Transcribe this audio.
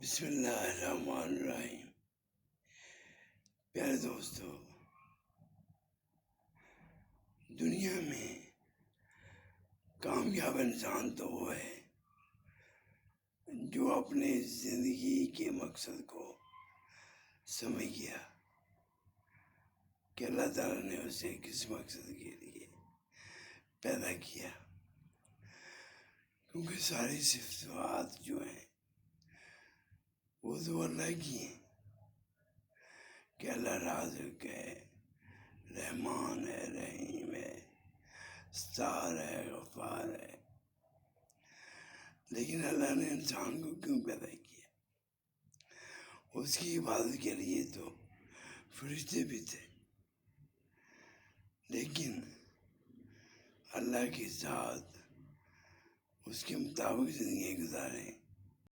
بسم اللہ الرحمن الرحیم۔ پیارے دوستو، دنیا میں کامیاب انسان تو وہ ہے جو اپنے زندگی کے مقصد کو سمجھ گیا کہ اللہ تعالیٰ نے اسے کس مقصد کے لیے پیدا کیا، کیونکہ ساری صفات جو ہیں وہ تو اللہ کی ہیں کہ اللہ رازق ہے، رحمان ہے، رحیم ہے، ستار ہے، غفار ہے۔ لیکن اللہ نے انسان کو کیوں پیدا کیا؟ اس کی عبادت کے لیے تو فرشتے بھی تھے، لیکن اللہ کے ساتھ اس کے مطابق زندگی گزاریں